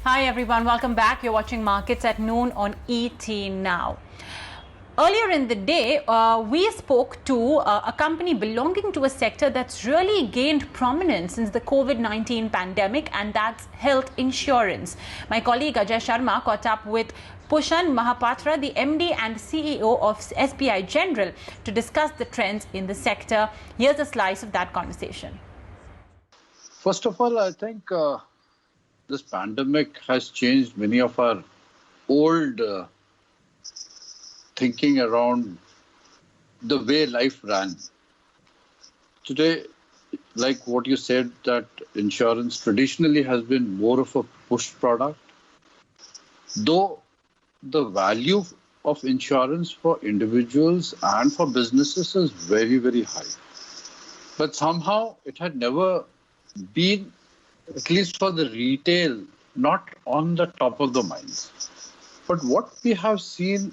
Hi everyone, welcome back. You're watching Markets at Noon on ET Now. Earlier in the day, we spoke to a company belonging to a sector that's really gained prominence since the COVID-19 pandemic, and that's health insurance. My colleague Ajay Sharma caught up with Pushan Mahapatra, the MD and CEO of SBI General, to discuss the trends in the sector. Here's a slice of that conversation. First of all, I think this pandemic has changed many of our old thinking around the way life ran. Today, like what you said, that insurance traditionally has been more of a push product, though the value of insurance for individuals and for businesses is very, very high. But somehow it had never been, at least for the retail, not on the top of the minds. But what we have seen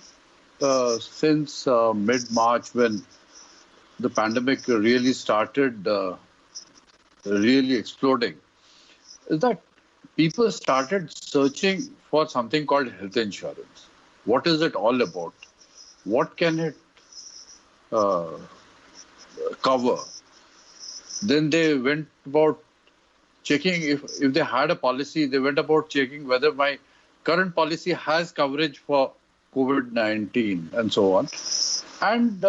since mid-March, when the pandemic really started really exploding, is that people started searching for something called health insurance. What is it all about? What can it cover? Then they went about checking if they had a policy. They went about checking whether my current policy has coverage for COVID-19 and so on. And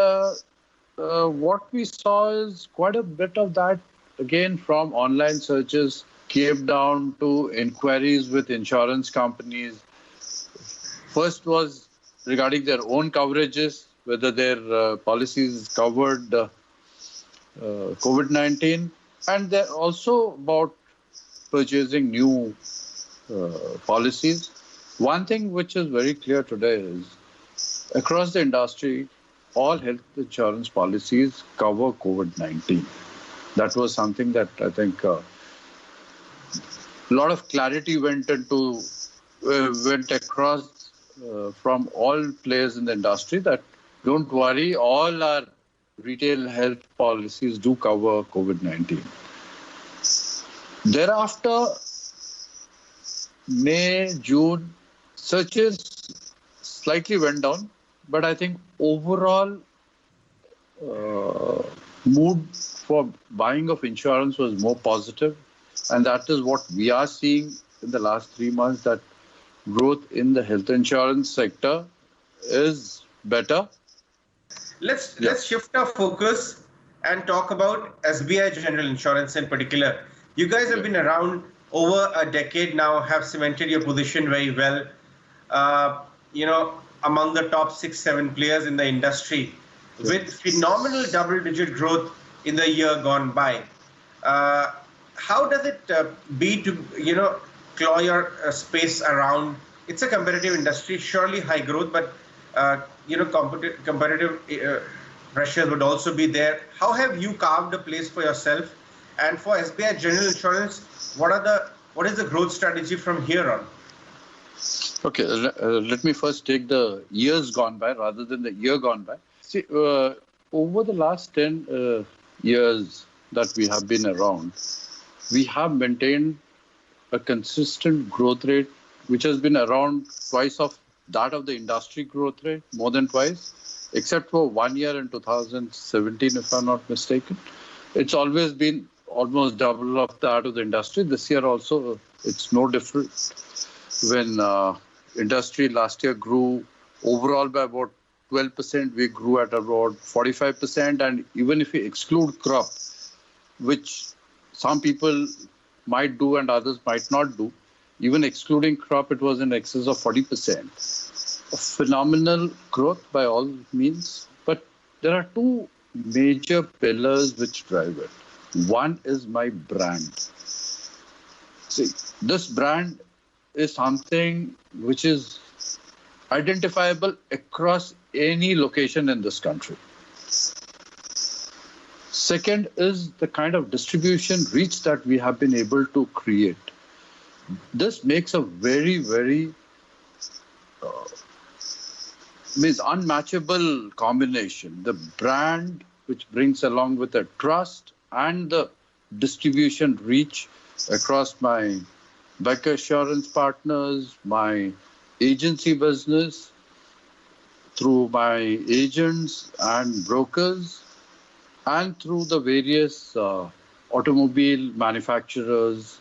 what we saw is quite a bit of that, again, from online searches, came down to inquiries with insurance companies. First was regarding their own coverages, whether their policies covered COVID-19, and they're also about purchasing new policies. One thing which is very clear today is across the industry, all health insurance policies cover COVID-19. That was something that I think a lot of clarity went across from all players in the industry that don't worry, all our retail health policies do cover COVID-19. Thereafter, May, June, searches slightly went down, but I think overall mood for buying of insurance was more positive, and that is what we are seeing in the last 3 months, that growth in the health insurance sector is better. Let's shift our focus and talk about SBI General Insurance in particular. You guys have been around over a decade now, have cemented your position very well. Among the top 6-7 players in the industry, with phenomenal double-digit growth in the year gone by. How does it be to claw your space around? It's a competitive industry, surely high growth, but competitive pressures would also be there. How have you carved a place for yourself? And for SBI General Insurance, what is the growth strategy from here on? Okay, let me first take the years gone by rather than the year gone by. See, over the last 10 years that we have been around, we have maintained a consistent growth rate, which has been around twice of that of the industry growth rate, more than twice, except for 1 year in 2017, if I'm not mistaken. It's always been almost double of that of the industry. This year also, it's no different. When industry last year grew overall by about 12%, we grew at about 45%. And even if we exclude crop, which some people might do and others might not do, even excluding crop, it was in excess of 40%. A phenomenal growth by all means. But there are two major pillars which drive it. One is my brand. See, this brand is something which is identifiable across any location in this country. Second is the kind of distribution reach that we have been able to create. This makes a very, very unmatchable combination. The brand, which brings along with the trust and the distribution reach across my Becker Assurance Partners, my agency business, through my agents and brokers, and through the various automobile manufacturers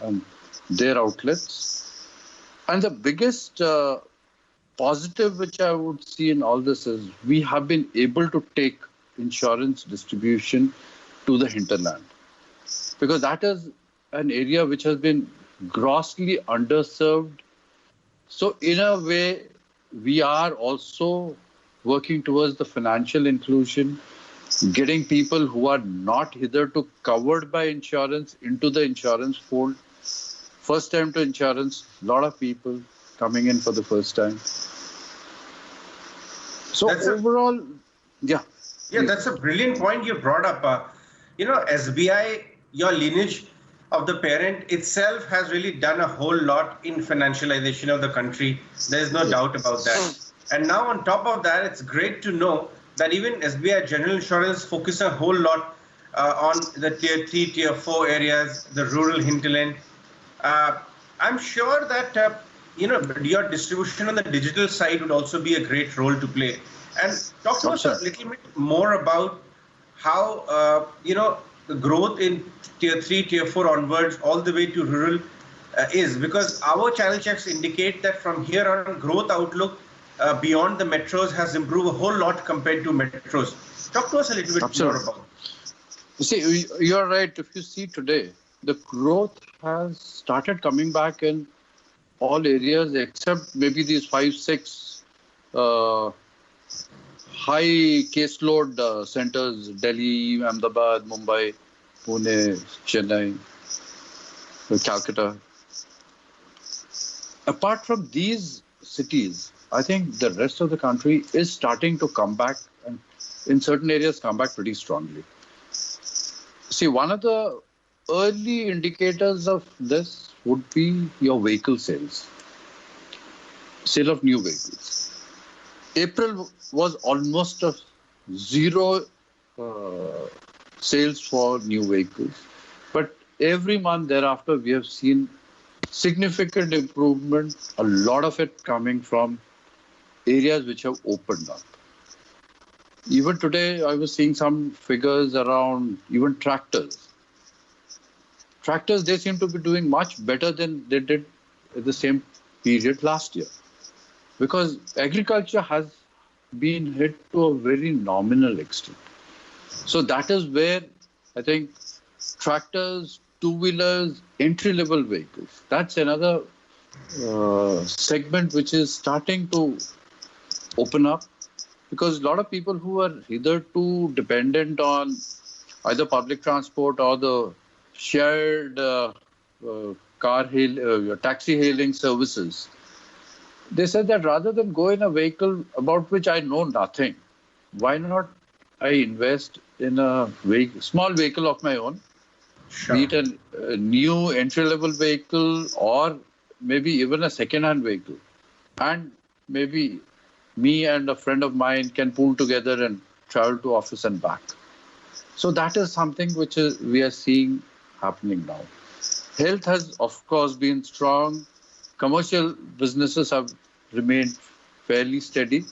and their outlets. And the biggest positive which I would see in all this is we have been able to take insurance distribution to the hinterland, because that is an area which has been grossly underserved. So in a way, we are also working towards the financial inclusion, getting people who are not hitherto covered by insurance into the insurance fold. First time to insurance, a lot of people coming in for the first time. So overall, yeah, that's a brilliant point you brought up. SBI, your lineage of the parent itself has really done a whole lot in financialization of the country. There is no doubt about that. And now on top of that, it's great to know that even SBI General Insurance focuses a whole lot on the tier 3, tier 4 areas, the rural hinterland. I'm sure that your distribution on the digital side would also be a great role to play. And talk to us a little bit more about how the growth in tier 3, tier 4 onwards, all the way to rural is, because our channel checks indicate that from here on, growth outlook beyond the metros has improved a whole lot compared to metros. Talk to us a little bit more about it. See, you're right. If you see today, the growth has started coming back in all areas except maybe these 5-6 high caseload centers: Delhi, Ahmedabad, Mumbai, Pune, Chennai, Calcutta. Apart from these cities, I think the rest of the country is starting to come back, and in certain areas come back pretty strongly. See, one of the early indicators of this would be your vehicle sales, sale of new vehicles. April was almost a zero sales for new vehicles, but every month thereafter we have seen significant improvement, a lot of it coming from areas which have opened up. Even today I was seeing some figures around even tractors. Tractors, they seem to be doing much better than they did at the same period last year, because agriculture has been hit to a very nominal extent. So that is where I think tractors, two-wheelers, entry-level vehicles, that's another segment which is starting to open up, because a lot of people who are hitherto dependent on either public transport or the shared taxi hailing services, they said that rather than go in a vehicle about which I know nothing, why not I invest in a small vehicle of my own, be it a new entry-level vehicle or maybe even a second-hand vehicle, and maybe me and a friend of mine can pool together and travel to office and back. So that is something which we are seeing happening now. Health has, of course, been strong. Commercial businesses have remained fairly steady.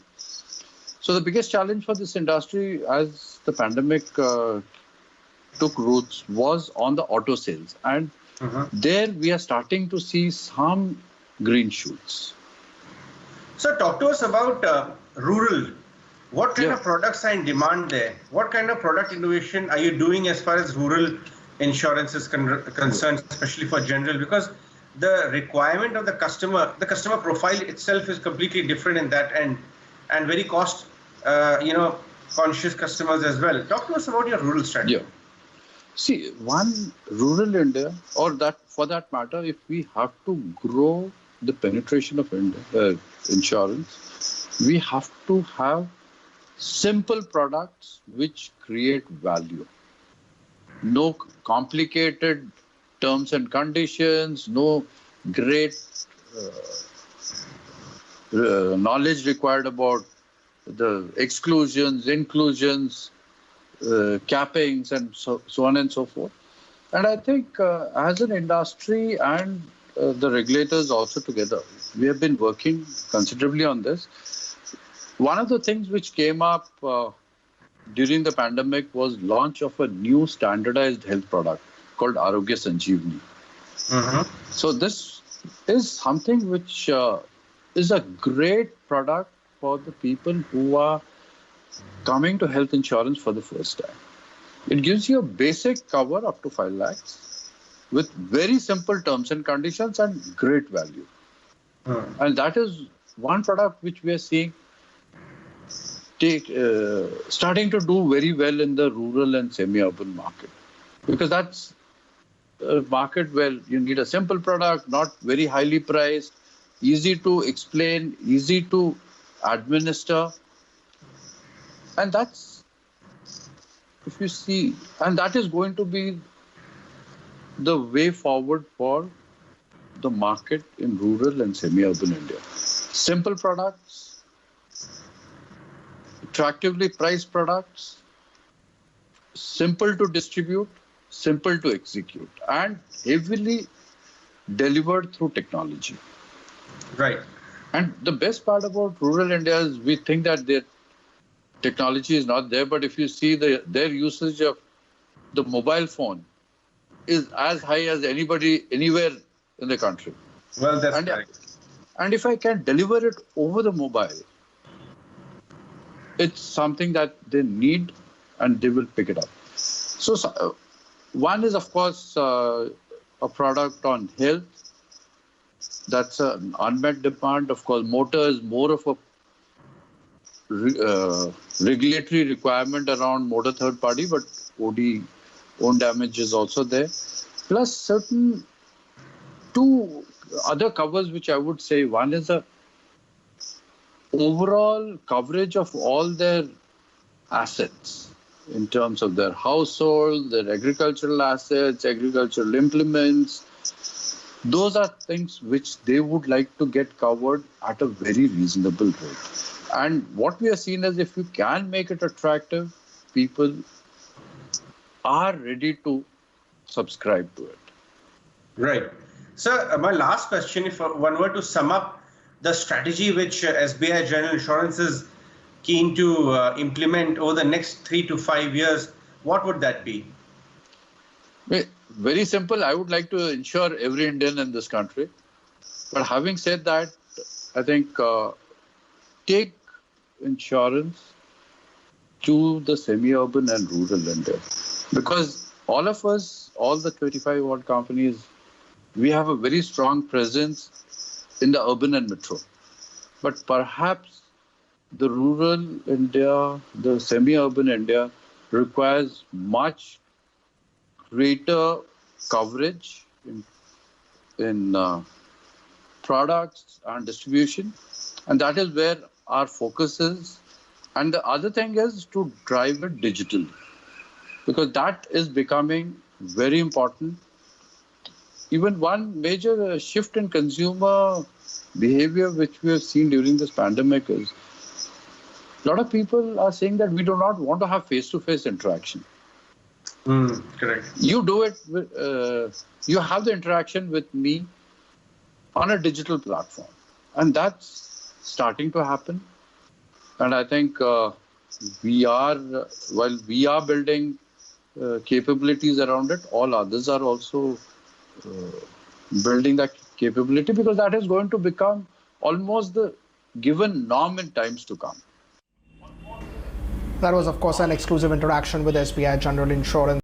So the biggest challenge for this industry as the pandemic took roots was on the auto sales. And there we are starting to see some green shoots. So talk to us about rural. What kind of products are in demand there? What kind of product innovation are you doing as far as rural insurance is concerned, especially for general? Because the requirement of the customer profile itself is completely different in that end, and very cost, conscious customers as well. Talk to us about your rural strategy. Yeah. See, one, rural India, or that for that matter, if we have to grow the penetration of insurance, we have to have simple products which create value. No complicated terms and conditions, no great knowledge required about the exclusions, inclusions, cappings, and so on and so forth. And I think as an industry and the regulators also together. We have been working considerably on this. One of the things which came up during the pandemic was launch of a new standardized health product called Arogya Sanjeevani. So this is something which is a great product for the people who are coming to health insurance for the first time. It gives you a basic cover up to 5 lakhs with very simple terms and conditions and great value. And that is one product which we are seeing starting to do very well in the rural and semi-urban market. Because that's a market where you need a simple product, not very highly priced, easy to explain, easy to administer. And that's, if you see, and that is going to be the way forward for the market in rural and semi-urban India. Simple products, attractively priced products, simple to distribute, simple to execute, and heavily delivered through technology. Right. And the best part about rural India is we think that their technology is not there, but if you see their usage of the mobile phone is as high as anybody anywhere in the country. Well, that's correct. And if I can deliver it over the mobile, it's something that they need and they will pick it up. So one is, of course, a product on health. That's an unmet demand. Of course, motor is more of a regulatory requirement around motor third party, but OD, own damage is also there. Plus certain two other covers which I would say, one is a overall coverage of all their assets in terms of their household, their agricultural assets, agricultural implements. Those are things which they would like to get covered at a very reasonable rate. And what we are seeing is if you can make it attractive, people are ready to subscribe to it. Right. So my last question, if one were to sum up the strategy which SBI General Insurance is keen to implement over the next 3 to 5 years, what would that be? Very simple. I would like to insure every Indian in this country. But having said that, I think take insurance to the semi-urban and rural India. Because all of us, all the 25 odd companies, we have a very strong presence in the urban and metro. But perhaps the rural India, the semi-urban India requires much greater coverage in products and distribution. And that is where our focus is. And the other thing is to drive it digitally, because that is becoming very important. Even one major shift in consumer behavior which we have seen during this pandemic is a lot of people are saying that we do not want to have face-to-face interaction. Correct. You do it, you have the interaction with me on a digital platform. And that's starting to happen. And I think while we are building capabilities around it, all others are also building that capability, because that is going to become almost the given norm in times to come. That was, of course, an exclusive interaction with SBI General Insurance.